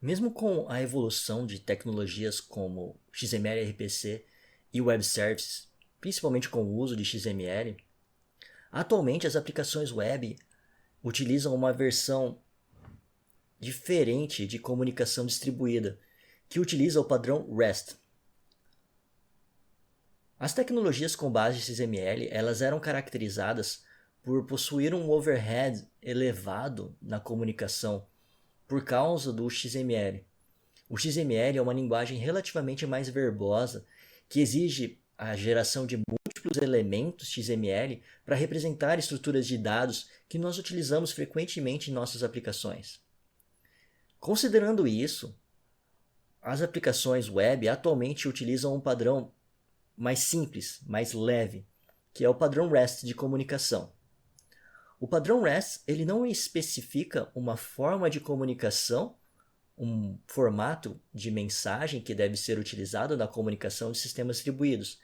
Mesmo com a evolução de tecnologias como XML RPC e Web Services, principalmente com o uso de XML, atualmente as aplicações web utilizam uma versão diferente de comunicação distribuída, que utiliza o padrão REST. As tecnologias com base em XML, elas eram caracterizadas por possuir um overhead elevado na comunicação por causa do XML. O XML é uma linguagem relativamente mais verbosa que exige a geração de múltiplos elementos XML para representar estruturas de dados que nós utilizamos frequentemente em nossas aplicações. Considerando isso, as aplicações web atualmente utilizam um padrão mais simples, mais leve, que é o padrão REST de comunicação. O padrão REST ele não especifica uma forma de comunicação, um formato de mensagem que deve ser utilizado na comunicação de sistemas distribuídos,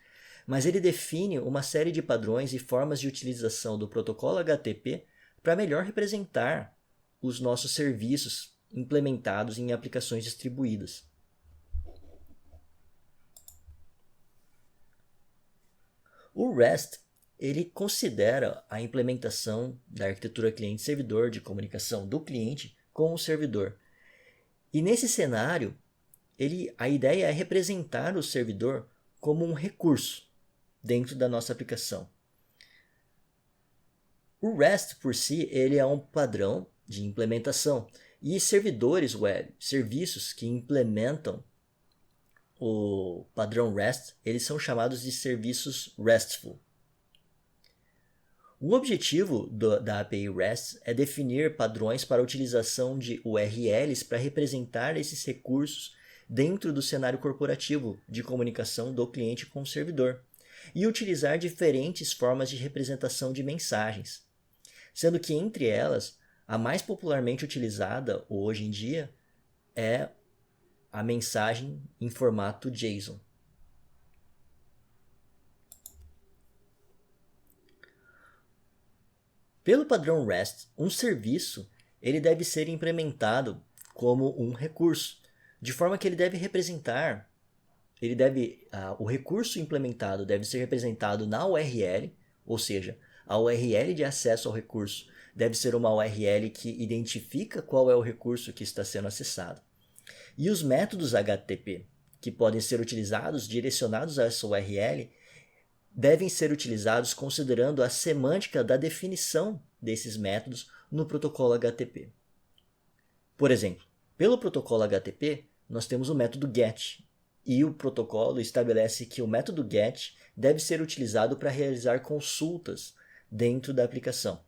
mas ele define uma série de padrões e formas de utilização do protocolo HTTP para melhor representar os nossos serviços implementados em aplicações distribuídas. O REST ele considera a implementação da arquitetura cliente-servidor de comunicação do cliente com o servidor. E nesse cenário, a ideia é representar o servidor como um recurso dentro da nossa aplicação. O REST por si ele é um padrão de implementação e servidores web, serviços que implementam o padrão REST, eles são chamados de serviços RESTful. O objetivo da API REST é definir padrões para a utilização de URLs para representar esses recursos dentro do cenário corporativo de comunicação do cliente com o servidor e utilizar diferentes formas de representação de mensagens, sendo que entre elas, a mais popularmente utilizada hoje em dia é a mensagem em formato JSON. Pelo padrão REST, um serviço ele deve ser implementado como um recurso, de forma que ele deve representar, o recurso implementado deve ser representado na URL, ou seja, a URL de acesso ao recurso deve ser uma URL que identifica qual é o recurso que está sendo acessado. E os métodos HTTP, que podem ser utilizados direcionados a essa URL, devem ser utilizados considerando a semântica da definição desses métodos no protocolo HTTP. Por exemplo, pelo protocolo HTTP, nós temos o método GET, e o protocolo estabelece que o método GET deve ser utilizado para realizar consultas dentro da aplicação.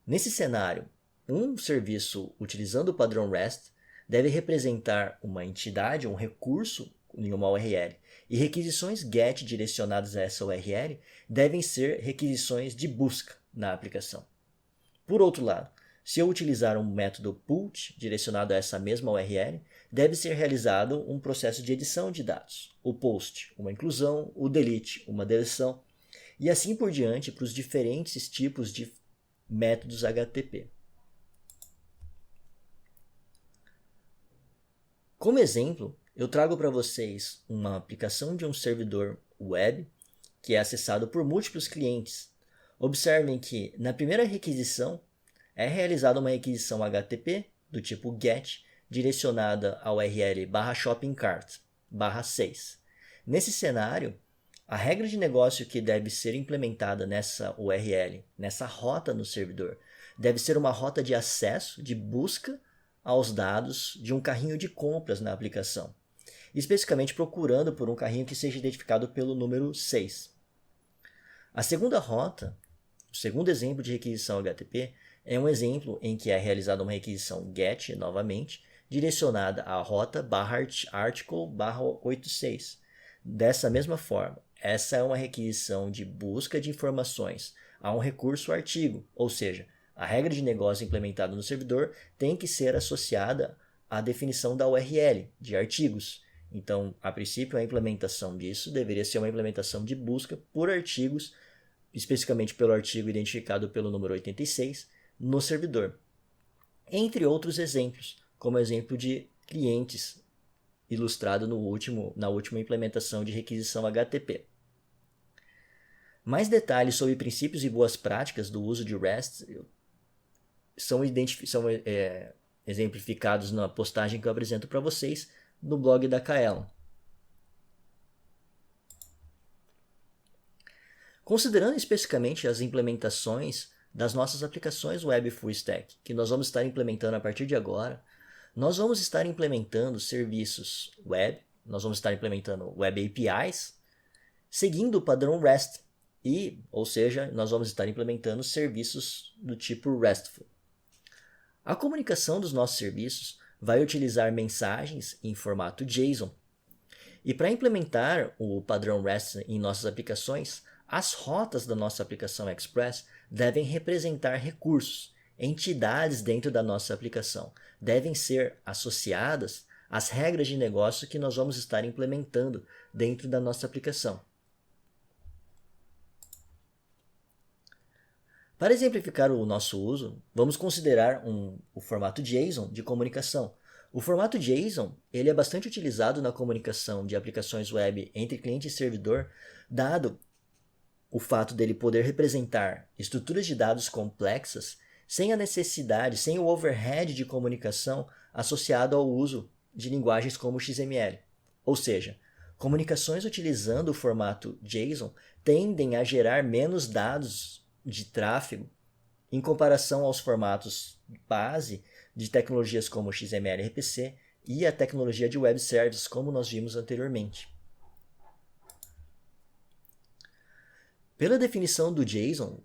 Nesse cenário, um serviço utilizando o padrão REST deve representar uma entidade, um recurso em uma URL. E requisições GET direcionadas a essa URL devem ser requisições de busca na aplicação. Por outro lado, se eu utilizar um método PUT direcionado a essa mesma URL, deve ser realizado um processo de edição de dados. O POST, uma inclusão, o DELETE, uma deleção, e assim por diante para os diferentes tipos de métodos HTTP. Como exemplo, eu trago para vocês uma aplicação de um servidor web que é acessado por múltiplos clientes. Observem que na primeira requisição é realizada uma requisição HTTP do tipo GET direcionada ao URL /shoppingcart/6. Nesse cenário, a regra de negócio que deve ser implementada nessa URL, nessa rota no servidor, deve ser uma rota de acesso, de busca aos dados de um carrinho de compras na aplicação, especificamente procurando por um carrinho que seja identificado pelo número 6. A segunda rota, o segundo exemplo de requisição HTTP, é um exemplo em que é realizada uma requisição GET, novamente, direcionada à rota /article/86. Dessa mesma forma, essa é uma requisição de busca de informações a um recurso artigo, ou seja, a regra de negócio implementada no servidor tem que ser associada à definição da URL, de artigos. Então, a princípio, a implementação disso deveria ser uma implementação de busca por artigos, especificamente pelo artigo identificado pelo número 86, no servidor. Entre outros exemplos, como o exemplo de clientes, ilustrado na última implementação de requisição HTTP. Mais detalhes sobre princípios e boas práticas do uso de REST são exemplificados na postagem que eu apresento para vocês no blog da Kaelon. Considerando especificamente as implementações das nossas aplicações web full stack, que nós vamos estar implementando a partir de agora, nós vamos estar implementando serviços web, nós vamos estar implementando web APIs, seguindo o padrão REST, ou seja, nós vamos estar implementando serviços do tipo RESTful. A comunicação dos nossos serviços vai utilizar mensagens em formato JSON. E para implementar o padrão REST em nossas aplicações, as rotas da nossa aplicação Express devem representar recursos, entidades dentro da nossa aplicação. Devem ser associadas às regras de negócio que nós vamos estar implementando dentro da nossa aplicação. Para exemplificar o nosso uso, vamos considerar o formato JSON de comunicação. O formato JSON ele é bastante utilizado na comunicação de aplicações web entre cliente e servidor, dado o fato dele poder representar estruturas de dados complexas sem a necessidade, sem o overhead de comunicação associado ao uso de linguagens como XML. Ou seja, comunicações utilizando o formato JSON tendem a gerar menos dados de tráfego em comparação aos formatos base de tecnologias como XML, RPC e a tecnologia de web services, como nós vimos anteriormente. Pela definição do JSON,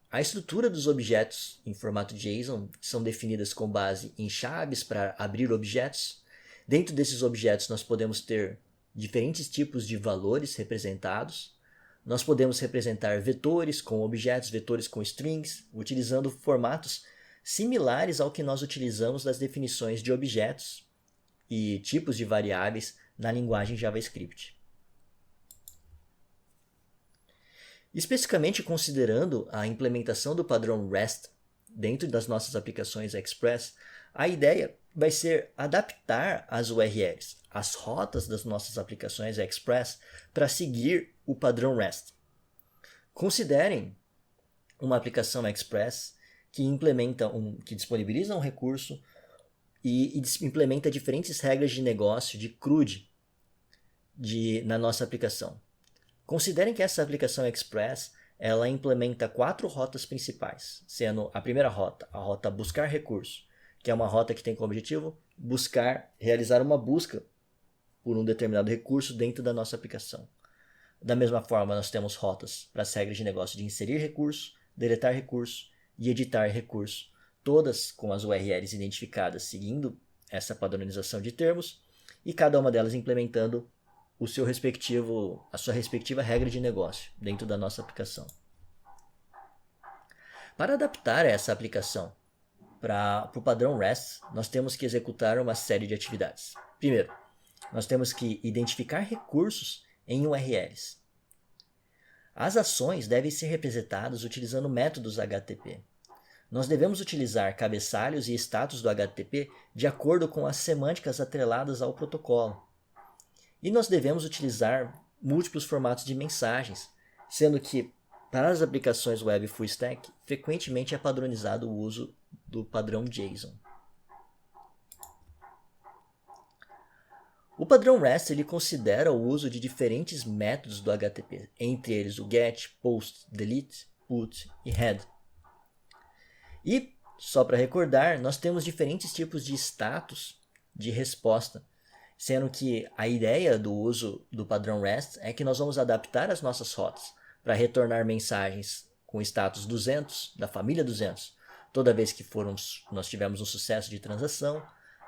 a estrutura dos objetos em formato JSON são definidas com base em chaves para abrir objetos. Dentro desses objetos nós podemos ter diferentes tipos de valores representados. Nós podemos representar vetores com objetos, vetores com strings, utilizando formatos similares ao que nós utilizamos das definições de objetos e tipos de variáveis na linguagem JavaScript. Especificamente considerando a implementação do padrão REST dentro das nossas aplicações Express, a ideia vai ser adaptar as URLs, as rotas das nossas aplicações Express para seguir o padrão REST. Considerem uma aplicação Express que que disponibiliza um recurso e implementa diferentes regras de negócio de CRUD na nossa aplicação. Considerem que essa aplicação Express ela implementa 4 rotas principais, sendo a primeira rota, a rota buscar recurso, que é uma rota que tem como objetivo realizar uma busca por um determinado recurso dentro da nossa aplicação. Da mesma forma, nós temos rotas para as regras de negócio de inserir recurso, deletar recurso e editar recurso, todas com as URLs identificadas seguindo essa padronização de termos e cada uma delas implementando a sua respectiva regra de negócio dentro da nossa aplicação. Para adaptar essa aplicação para o padrão REST, nós temos que executar uma série de atividades. Primeiro, nós temos que identificar recursos em URLs. As ações devem ser representadas utilizando métodos HTTP. Nós devemos utilizar cabeçalhos e status do HTTP de acordo com as semânticas atreladas ao protocolo. E nós devemos utilizar múltiplos formatos de mensagens, sendo que para as aplicações web full stack, frequentemente é padronizado o uso do padrão JSON. O padrão REST ele considera o uso de diferentes métodos do HTTP, entre eles o GET, POST, DELETE, PUT e HEAD. E, só para recordar, nós temos diferentes tipos de status de resposta, sendo que a ideia do uso do padrão REST é que nós vamos adaptar as nossas rotas para retornar mensagens com status 200, da família 200, toda vez que nós tivermos um sucesso de transação,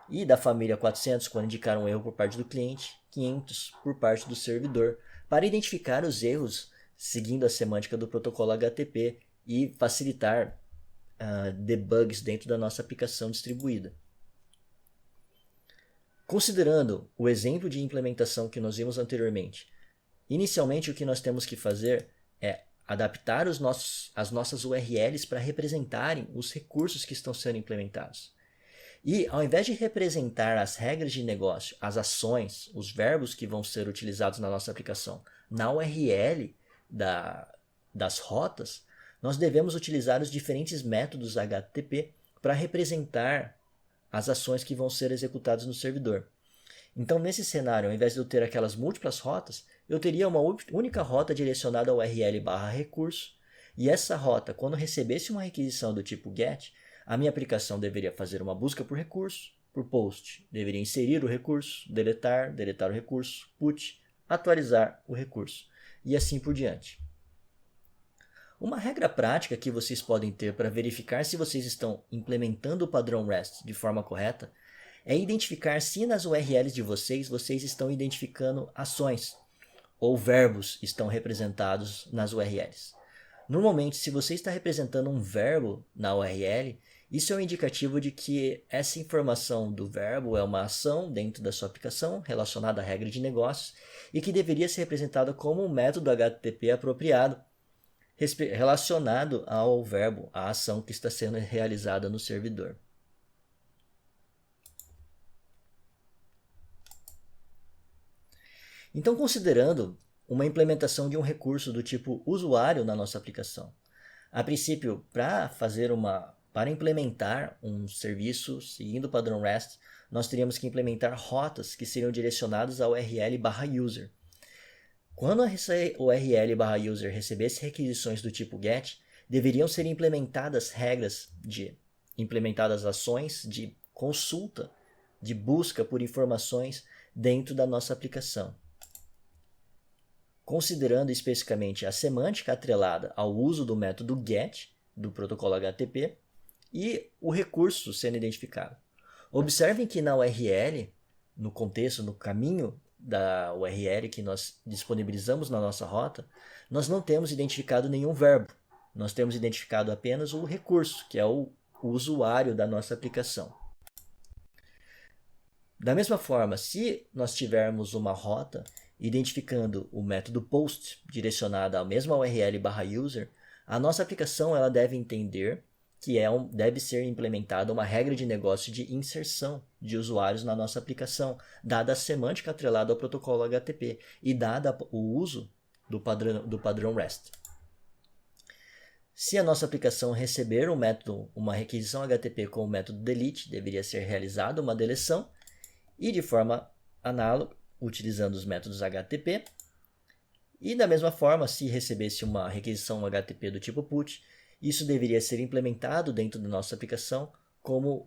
e da família 400 quando indicar um erro por parte do cliente, 500 por parte do servidor, para identificar os erros seguindo a semântica do protocolo HTTP e facilitar debugs dentro da nossa aplicação distribuída. Considerando o exemplo de implementação que nós vimos anteriormente, inicialmente o que nós temos que fazer é adaptar as nossas URLs para representarem os recursos que estão sendo implementados. E ao invés de representar as regras de negócio, as ações, os verbos que vão ser utilizados na nossa aplicação na URL das rotas, nós devemos utilizar os diferentes métodos HTTP para representar as ações que vão ser executadas no servidor. Então, nesse cenário, ao invés de eu ter aquelas múltiplas rotas, eu teria uma única rota direcionada ao URL/recurso, e essa rota, quando recebesse uma requisição do tipo GET, a minha aplicação deveria fazer uma busca por recurso, por post, deveria inserir o recurso, deletar o recurso, put, atualizar o recurso, e assim por diante. Uma regra prática que vocês podem ter para verificar se vocês estão implementando o padrão REST de forma correta é identificar se nas URLs de vocês estão identificando ações ou verbos estão representados nas URLs. Normalmente, se você está representando um verbo na URL, isso é um indicativo de que essa informação do verbo é uma ação dentro da sua aplicação relacionada à regra de negócios e que deveria ser representada como um método HTTP apropriado relacionado ao verbo, à ação que está sendo realizada no servidor. Então, considerando uma implementação de um recurso do tipo usuário na nossa aplicação, a princípio, para implementar um serviço seguindo o padrão REST, nós teríamos que implementar rotas que seriam direcionadas ao URL/user. Quando essa URL/user recebesse requisições do tipo GET, deveriam ser implementadas ações de consulta, de busca por informações dentro da nossa aplicação. Considerando especificamente a semântica atrelada ao uso do método GET, do protocolo HTTP, e o recurso sendo identificado. Observem que na URL, no contexto, no caminho da URL que nós disponibilizamos na nossa rota, nós não temos identificado nenhum verbo. Nós temos identificado apenas o recurso, que é o usuário da nossa aplicação. Da mesma forma, se nós tivermos uma rota identificando o método post direcionado à mesma URL/user, a nossa aplicação ela deve entender que deve ser implementada uma regra de negócio de inserção de usuários na nossa aplicação, dada a semântica atrelada ao protocolo HTTP e dada o uso do padrão REST. Se a nossa aplicação receber uma requisição HTTP com o método delete, deveria ser realizada uma deleção e de forma análoga, utilizando os métodos HTTP. E da mesma forma, se recebesse uma requisição HTTP do tipo put, isso deveria ser implementado dentro da nossa aplicação como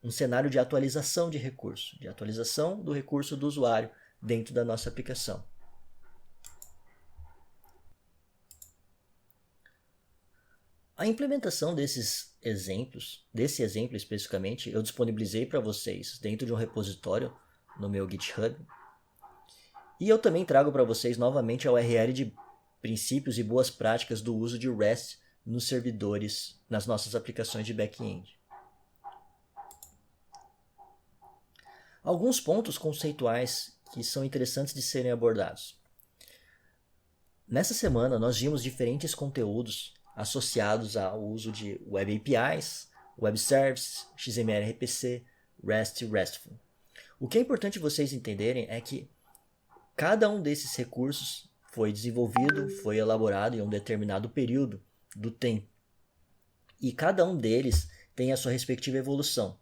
um cenário de atualização de recurso, de atualização do recurso do usuário dentro da nossa aplicação. A implementação desse exemplo especificamente, eu disponibilizei para vocês dentro de um repositório no meu GitHub. E eu também trago para vocês novamente a URL de princípios e boas práticas do uso de REST nos servidores, nas nossas aplicações de back-end. Alguns pontos conceituais que são interessantes de serem abordados. Nessa semana, nós vimos diferentes conteúdos associados ao uso de Web APIs, Web Services, XML RPC, REST e RESTful. O que é importante vocês entenderem é que cada um desses recursos foi desenvolvido, foi elaborado em um determinado período do tempo. E cada um deles tem a sua respectiva evolução.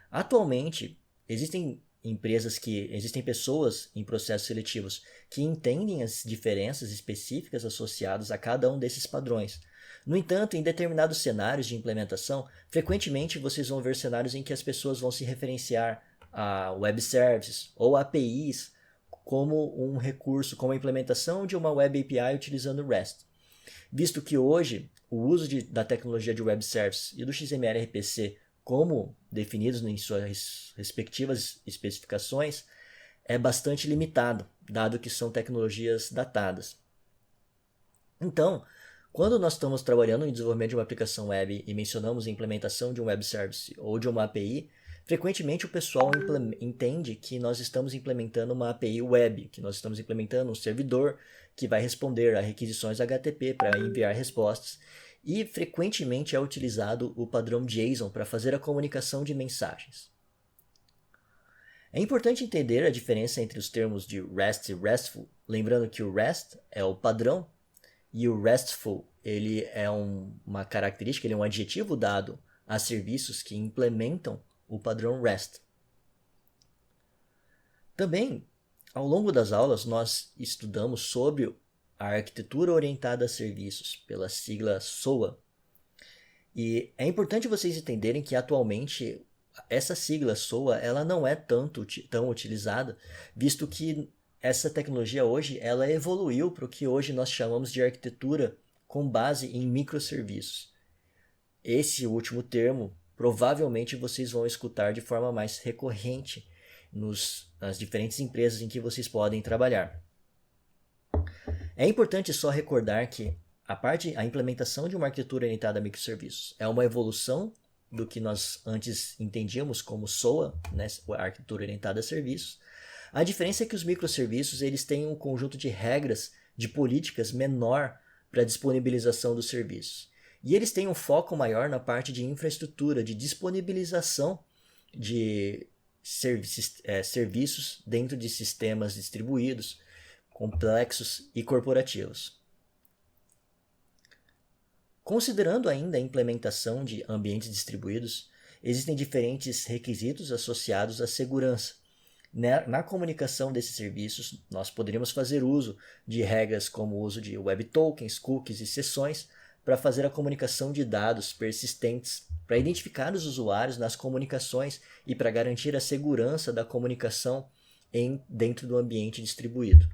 Atualmente, existem pessoas em processos seletivos que entendem as diferenças específicas associadas a cada um desses padrões. No entanto, em determinados cenários de implementação, frequentemente vocês vão ver cenários em que as pessoas vão se referenciar a web services ou APIs como um recurso, como a implementação de uma web API utilizando REST. Visto que hoje o uso da tecnologia de web services e do XML RPC como definidos em suas respectivas especificações é bastante limitado, dado que são tecnologias datadas. Então, quando nós estamos trabalhando em desenvolvimento de uma aplicação web e mencionamos a implementação de um web service ou de uma API, frequentemente o pessoal entende que nós estamos implementando uma API web, que nós estamos implementando um servidor que vai responder a requisições HTTP para enviar respostas. e frequentemente é utilizado o padrão JSON para fazer a comunicação de mensagens. É importante entender a diferença entre os termos de REST e RESTful, lembrando que o REST é o padrão e o RESTful ele é uma característica, ele é um adjetivo dado a serviços que implementam o padrão REST. Também, ao longo das aulas, nós estudamos sobre a arquitetura orientada a serviços, pela sigla SOA. E é importante vocês entenderem que atualmente essa sigla SOA ela não é tão utilizada, visto que essa tecnologia hoje ela evoluiu para o que hoje nós chamamos de arquitetura com base em microserviços. Esse último termo provavelmente vocês vão escutar de forma mais recorrente nas diferentes empresas em que vocês podem trabalhar. É importante só recordar que a implementação de uma arquitetura orientada a microserviços é uma evolução do que nós antes entendíamos como SOA, né, a arquitetura orientada a serviços. A diferença é que os microserviços eles têm um conjunto de regras, de políticas menor para a disponibilização dos serviços. E eles têm um foco maior na parte de infraestrutura, de disponibilização de serviços dentro de sistemas distribuídos, complexos e corporativos. Considerando ainda a implementação de ambientes distribuídos, existem diferentes requisitos associados à segurança. Na comunicação desses serviços, nós poderíamos fazer uso de regras como o uso de web tokens, cookies e sessões para fazer a comunicação de dados persistentes, para identificar os usuários nas comunicações e para garantir a segurança da comunicação dentro do ambiente distribuído.